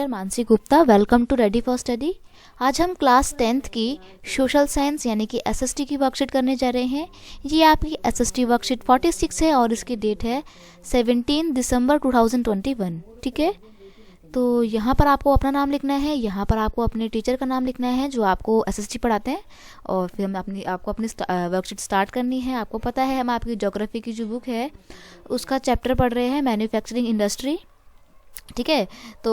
Tutor Mansi Gupta. Welcome to ready for study. आज हम class 10th की सोशल साइंस यानी कि एसएसटी की वर्कशीट करने जा रहे हैं। ये आपकी एसएसटी वर्कशीट 46 है और इसकी डेट है 17 दिसंबर 2021। ठीक है, तो यहाँ पर आपको अपना नाम लिखना है, यहाँ पर आपको अपने टीचर का नाम लिखना है जो आपको एसएसटी पढ़ाते हैं, और फिर हम आपको अपनी वर्कशीट स्टार्ट करनी है। आपको पता है हम आपकी ज्योग्राफी की जो बुक है उसका चैप्टर पढ़ रहे हैं, मैन्युफैक्चरिंग इंडस्ट्री। ठीक है, तो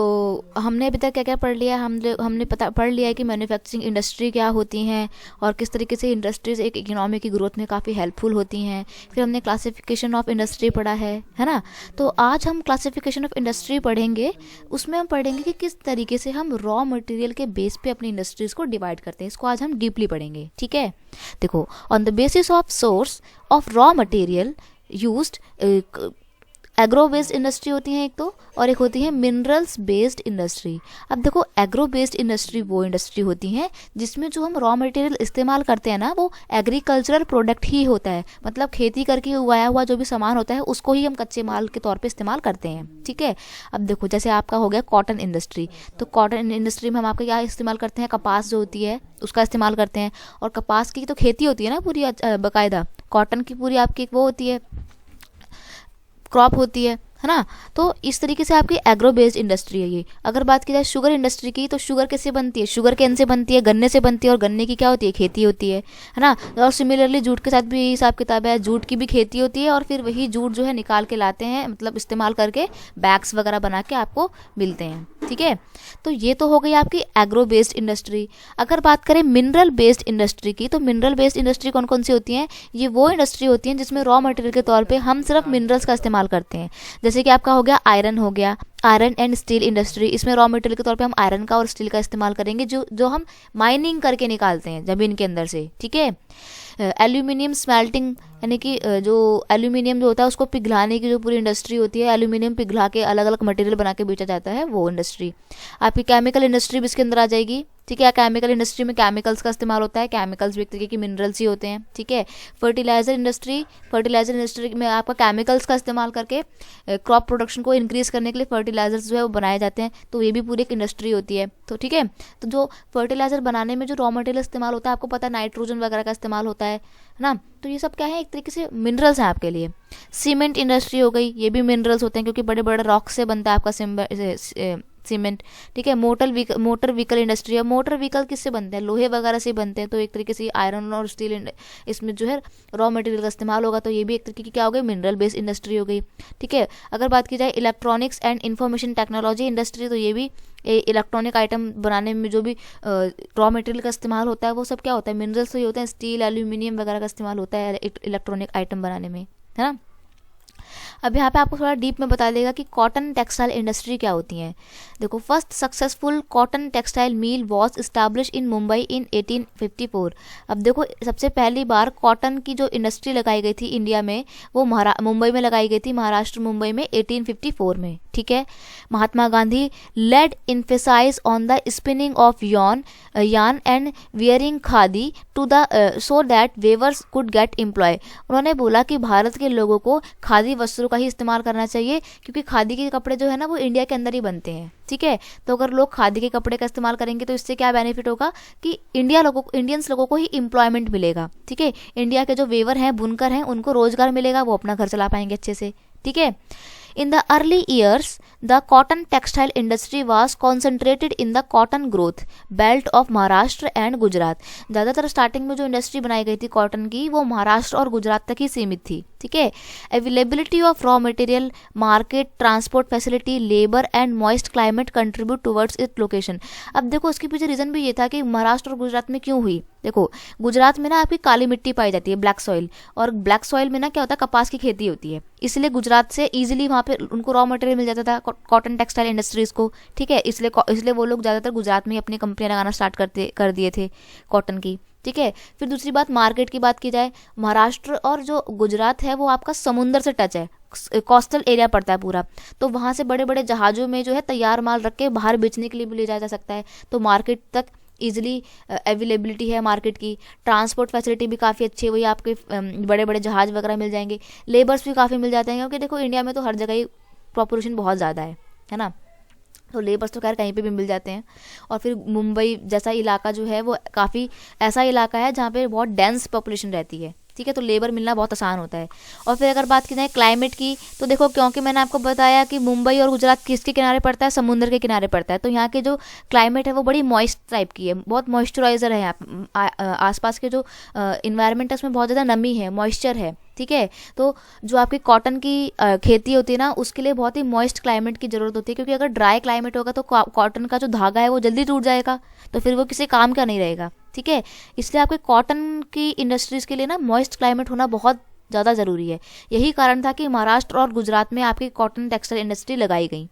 हमने अभी तक क्या क्या पढ़ लिया, हमने पढ़ लिया है कि मैन्युफैक्चरिंग इंडस्ट्री क्या होती हैं और किस तरीके से इंडस्ट्रीज एक इकोनॉमी की ग्रोथ में काफ़ी हेल्पफुल होती हैं। फिर हमने क्लासिफिकेशन ऑफ इंडस्ट्री पढ़ा है ना। तो आज हम क्लासिफिकेशन ऑफ इंडस्ट्री पढ़ेंगे। उसमें हम पढ़ेंगे कि किस तरीके से हम रॉ मटेरियल के बेस पे अपनी इंडस्ट्रीज को डिवाइड करते हैं। इसको आज हम डीपली पढ़ेंगे। ठीक है, देखो, on the basis of source of raw material used agro based industry होती है एक तो, और एक होती है मिनरल्स बेस्ड इंडस्ट्री। अब देखो, एग्रो बेस्ड इंडस्ट्री वो इंडस्ट्री होती है जिसमें जो हम रॉ मटेरियल इस्तेमाल करते हैं ना, वो एग्रीकल्चरल प्रोडक्ट ही होता है। मतलब खेती करके उगाया हुआ जो भी सामान होता है उसको ही हम कच्चे माल के तौर पे इस्तेमाल करते हैं। ठीक है, अब देखो, जैसे आपका हो गया कॉटन इंडस्ट्री, तो कॉटन इंडस्ट्री में हम आपका क्या इस्तेमाल करते हैं, कपास जो होती है उसका इस्तेमाल करते हैं। और कपास की तो खेती होती है ना पूरी बाकायदा, कॉटन की पूरी आपकी वो होती है, क्रॉप होती है ना। तो इस तरीके से आपकी एग्रो बेस्ड इंडस्ट्री है ये। अगर बात की जाए शुगर इंडस्ट्री की, तो शुगर कैसे बनती है, शुगर केन से बनती है, गन्ने से बनती है, और गन्ने की क्या होती है, खेती होती है ना। और सिमिलरली जूट के साथ भी यही हिसाब किताब है, जूट की भी खेती होती है, और फिर वही जूट जो है निकाल के लाते हैं, मतलब इस्तेमाल करके बैग्स वगैरह बना के आपको मिलते हैं। ठीक है, तो ये तो हो गई आपकी एग्रो बेस्ड इंडस्ट्री। अगर बात करें मिनरल बेस्ड इंडस्ट्री की, तो मिनरल बेस्ड इंडस्ट्री कौन कौन सी होती हैं, ये वो इंडस्ट्री होती हैं जिसमें रॉ मटेरियल के तौर पे हम सिर्फ मिनरल्स का इस्तेमाल करते हैं। जैसे कि आपका हो गया आयरन, हो गया आयरन एंड स्टील इंडस्ट्री। इसमें रॉ मटेरियल के तौर पे हम आयरन का और स्टील का इस्तेमाल करेंगे जो हम माइनिंग करके निकालते हैं ज़मीन के अंदर से। ठीक है, एल्यूमिनियम स्मेल्टिंग यानी कि जो एल्यूमिनियम जो होता है उसको पिघलाने की जो पूरी इंडस्ट्री होती है, एल्यूमिनियम पिघला के अलग अलग मटेरियल बना के बेचा जाता है, वो इंडस्ट्री। आपकी केमिकल इंडस्ट्री भी इसके अंदर आ जाएगी। ठीक है, केमिकल इंडस्ट्री में केमिकल्स का इस्तेमाल होता है, केमिकल्स भी एक तरीके की मिनरल्स ही होते हैं। ठीक है, फर्टिलाइजर इंडस्ट्री में आपका केमिकल्स का इस्तेमाल करके क्रॉप प्रोडक्शन को इंक्रीज करने के लिए फर्टिलाइजर्स जो है वो बनाए जाते हैं, तो ये भी पूरी एक इंडस्ट्री होती है। तो ठीक है, तो जो फर्टिलाइजर बनाने में जो रॉ मटेरियल इस्तेमाल होता है, आपको पता है नाइट्रोजन वगैरह का इस्तेमाल होता है ना। तो ये सब क्या है, एक तरीके से मिनरल्स हैं आपके लिए। सीमेंट इंडस्ट्री हो गई, ये भी मिनरल्स होते हैं क्योंकि बड़े बड़े रॉक से बनता है आपका सीमेंट। ठीक है, मोटर व्हीकल इंडस्ट्री है, मोटर व्हीकल किससे बनते हैं, लोहे वगैरह से बनते हैं, तो एक तरीके से आयरन और स्टील इसमें जो है रॉ मटेरियल का इस्तेमाल होगा, तो ये भी एक तरीके की क्या हो गई, मिनरल बेस्ड इंडस्ट्री हो गई। ठीक है, अगर बात की जाए electronics and information technology industry, तो ये भी इलेक्ट्रॉनिक आइटम बनाने में जो भी रॉ मटेरियल का इस्तेमाल होता है वो सब क्या होता है, मिनरल्स ही होते हैं, स्टील एल्यूमिनियम वगैरह का इस्तेमाल होता है इलेक्ट्रॉनिक आइटम बनाने में, है ना। अब यहाँ पे आपको थोड़ा डीप में बता देगा कि कॉटन टेक्सटाइल इंडस्ट्री क्या होती है। देखो, first successful cotton textile mill was establish in Mumbai in 1854। अब देखो, सबसे पहली बार कॉटन की जो इंडस्ट्री लगाई गई थी इंडिया में, वो मुंबई में लगाई गई थी, महाराष्ट्र मुंबई में 1854 में। ठीक है, Mahatma Gandhi led emphasise on the spinning of yarn and wearing khadi to the so that weavers could get employ. उन्होंने बोला कि भारत के लोगों को खादी वस्त्रों का ही इस्तेमाल करना चाहिए, क्योंकि खादी के कपड़े जो है ना वो इंडिया के अंदर ही बनते हैं। ठीक है, तो अगर लोग खादी के कपड़े का इस्तेमाल करेंगे तो इससे क्या बेनिफिट होगा कि इंडियंस लोगों को ही एम्प्लॉयमेंट मिलेगा। ठीक है, इंडिया के जो वेवर हैं, बुनकर हैं, उनको रोजगार मिलेगा, वो अपना घर चला पाएंगे अच्छे से। ठीक है, in the early years the cotton textile industry was concentrated in the cotton growth belt of Maharashtra and Gujarat. ज़्यादातर स्टार्टिंग में जो इंडस्ट्री बनाई गई थी कॉटन की, वो महाराष्ट्र और गुजरात तक ही सीमित थी। ठीक है, availability of raw material, market, transport facility, labour and moist climate contribute towards it location. अब देखो, इसके पीछे रीजन भी ये था कि महाराष्ट्र और गुजरात में क्यों हुई। देखो, गुजरात में ना आपकी काली मिट्टी पाई जाती है, ब्लैक सॉइल, और ब्लैक सॉइल में ना क्या होता है, कपास की खेती होती है, इसलिए गुजरात से इजीली वहाँ पे उनको रॉ मटेरियल मिल जाता था कॉटन टेक्सटाइल इंडस्ट्रीज को। ठीक है, इसलिए वो लोग ज़्यादातर गुजरात में ही अपनी कंपनियां लगाना स्टार्ट कर दिए थे कॉटन की। ठीक है, फिर दूसरी बात, मार्केट की बात की जाए, महाराष्ट्र और जो गुजरात है वो आपका समुंदर से टच है, कोस्टल एरिया पड़ता है पूरा, तो वहाँ से बड़े बड़े जहाज़ों में जो है तैयार माल रख के बाहर बेचने के लिए भी ले जाया जा सकता है, तो मार्केट तक ईजिली अवेलेबिलिटी है मार्केट की। ट्रांसपोर्ट फैसिलिटी भी काफ़ी अच्छी है, वही आपके बड़े बड़े जहाज़ वगैरह मिल जाएंगे, लेबर्स भी काफ़ी मिल जाते हैं, क्योंकि देखो इंडिया में तो हर जगह ही पॉपुलेशन बहुत ज़्यादा है ना। तो लेबर्स तो खैर कहीं पे भी मिल जाते हैं। और फिर मुंबई जैसा इलाका जो है वो काफ़ी ऐसा इलाका है जहाँ पे बहुत डेंस पॉपुलेशन रहती है, ठीक है, तो लेबर मिलना बहुत आसान होता है। और फिर अगर बात की जाए क्लाइमेट की, तो देखो क्योंकि मैंने आपको बताया कि मुंबई और गुजरात किसके किनारे पड़ता है, समुद्र के किनारे पड़ता है, तो यहाँ के जो क्लाइमेट है वो बड़ी मॉइस्ट टाइप की है, बहुत मॉइस्चराइजर है यहाँ आसपास के जो इन्वायरमेंट है उसमें बहुत ज़्यादा नमी है, मॉइस्चर है, ठीक है। तो जो आपकी कॉटन की खेती होती है ना, उसके लिए बहुत ही मॉइस्ट क्लाइमेट की ज़रूरत होती है, क्योंकि अगर ड्राई क्लाइमेट होगा तो कॉटन का जो धागा है वो जल्दी टूट जाएगा, तो फिर वो किसी काम का नहीं रहेगा, ठीक है। इसलिए आपके कॉटन की इंडस्ट्रीज़ के लिए ना मॉइस्ट क्लाइमेट होना बहुत ज़्यादा ज़रूरी है। यही कारण था कि महाराष्ट्र और गुजरात में आपकी कॉटन टेक्सटाइल इंडस्ट्री लगाई गई।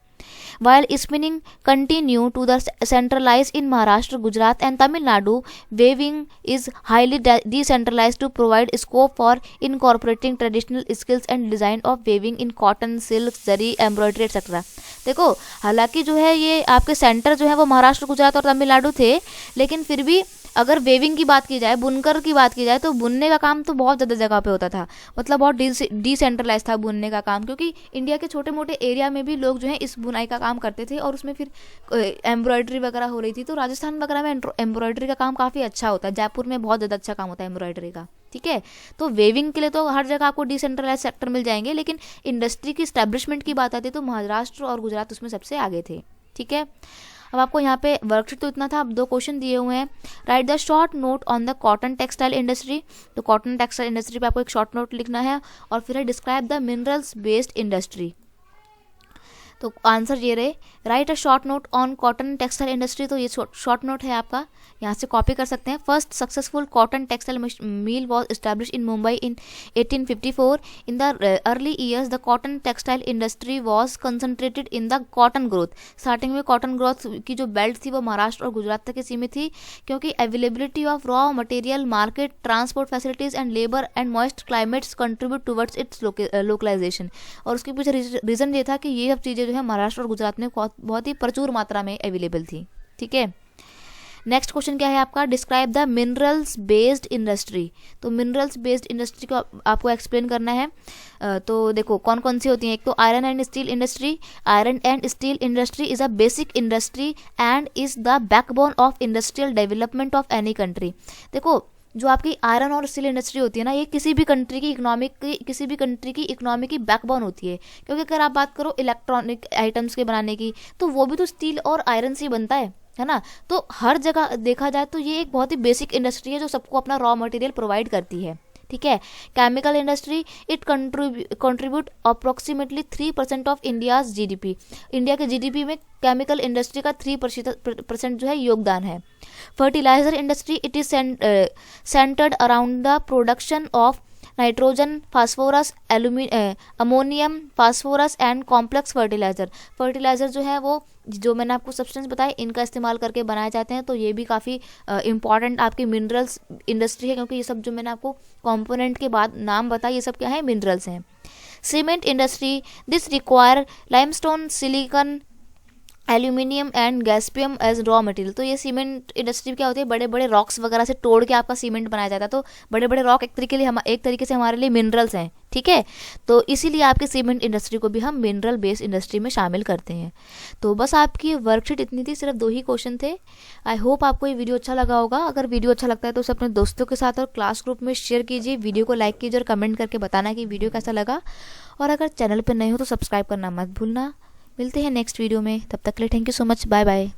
While spinning continue to the centralized in Maharashtra, Gujarat and Tamil Nadu, weaving is highly decentralized to provide scope for incorporating traditional skills and design of weaving in cotton, silk, zari, embroidery etc. देखो हालांकि जो है ये आपके centre जो है वो महाराष्ट्र, गुजरात और तमिलनाडु थे, लेकिन फिर भी अगर वेविंग की बात की जाए, बुनकर की बात की जाए, तो बुनने का काम तो बहुत ज़्यादा जगह पे होता था, मतलब बहुत डिसेंट्रलाइज था बुनने का काम, क्योंकि इंडिया के छोटे मोटे एरिया में भी लोग जो है इस बुनाई का काम करते थे और उसमें फिर एम्ब्रॉयडरी वगैरह हो रही थी। तो राजस्थान वगैरह में एम्ब्रॉयडरी का काम काफ़ी अच्छा होता है, जयपुर में बहुत ज़्यादा अच्छा काम होता है एम्ब्रॉयडरी का, ठीक है। तो वेविंग के लिए तो हर जगह आपको डिसेंट्रलाइज सेक्टर मिल जाएंगे, लेकिन इंडस्ट्री की स्टैब्लिशमेंट की बात आती है तो महाराष्ट्र और गुजरात उसमें सबसे आगे थे, ठीक है। अब आपको यहाँ पे वर्कशीट तो इतना था, अब 2 क्वेश्चन दिए हुए हैं। Right the short note on the cotton textile industry, तो कॉटन टेक्सटाइल इंडस्ट्री पे आपको एक शॉर्ट नोट लिखना है, और फिर है describe the minerals based industry. तो आंसर ये रहे, right a short note on cotton textile industry, तो ये शॉर्ट नोट है आपका, यहाँ से कॉपी कर सकते हैं। First successful cotton textile mill was establish in Mumbai in 1854। In the early years the cotton textile industry was concentrated in the cotton growth. Starting में कॉटन ग्रोथ की जो बेल्ट थी वो महाराष्ट्र और गुजरात तक ही सीमित थी, क्योंकि availability of raw material, market, transport facilities and labour and moist climates contribute towards its localisation. और उसके पीछे रीज़न ये था कि ये सब चीज़ें जो है महाराष्ट्र और गुजरात में बहुत ही प्रचुर मात्रा में अवेलेबल थी, ठीक है। नेक्स्ट क्वेश्चन क्या है आपका, describe the minerals based industry. तो मिनरल्स बेस्ड इंडस्ट्री को आपको एक्सप्लेन करना है। तो देखो कौन कौन सी होती हैं, एक तो iron and steel industry. Iron and steel industry is a basic industry and is the backbone of industrial development of any country. देखो जो आपकी आयरन और स्टील इंडस्ट्री होती है ना, ये किसी भी कंट्री की इकोनॉमी की बैकबोन होती है, क्योंकि अगर आप बात करो इलेक्ट्रॉनिक आइटम्स के बनाने की, तो वो भी तो स्टील और आयरन से ही बनता है ना। तो हर जगह देखा जाए तो ये एक बहुत ही बेसिक इंडस्ट्री है जो सबको अपना रॉ मटेरियल प्रोवाइड करती है, ठीक है। Chemical industry, it contribute approximately 3% of India's GDP. India के जीडीपी में केमिकल इंडस्ट्री का 3% जो है योगदान है। Fertiliser industry, it is centred around the production of nitrogen, phosphorus, ammonium, phosphorus and complex fertiliser जो है वो जो मैंने आपको सब्सटेंस बताए इनका इस्तेमाल करके बनाए जाते हैं। तो ये भी काफ़ी इंपॉर्टेंट आपकी मिनरल्स इंडस्ट्री है, क्योंकि ये सब जो मैंने आपको कंपोनेंट के बाद नाम बताया ये सब क्या है, मिनरल्स हैं। Cement industry, this require limestone, silicon, aluminium and gypsum as raw material. तो ये सीमेंट इंडस्ट्री क्या होती है, बड़े बड़े रॉक्स वगैरह से तोड़ के आपका सीमेंट बनाया जाता है। तो बड़े बड़े रॉक एक तरीके से हमारे लिए मिनरल्स हैं, ठीक है। तो इसीलिए आपकी सीमेंट इंडस्ट्री को भी हम मिनरल बेस्ड इंडस्ट्री में शामिल करते हैं। तो बस आपकी वर्कशीट इतनी थी, सिर्फ 2 ही क्वेश्चन थे। आई होप आपको ये वीडियो अच्छा लगा होगा। अगर वीडियो अच्छा लगता है तो उसे अपने दोस्तों के साथ और क्लास ग्रुप में शेयर कीजिए, वीडियो को लाइक कीजिए और कमेंट करके बताना कि वीडियो कैसा लगा। और अगर चैनल पर नए हो तो सब्सक्राइब करना मत भूलना। मिलते हैं नेक्स्ट वीडियो में, तब तक के लिए thank you so much, bye bye.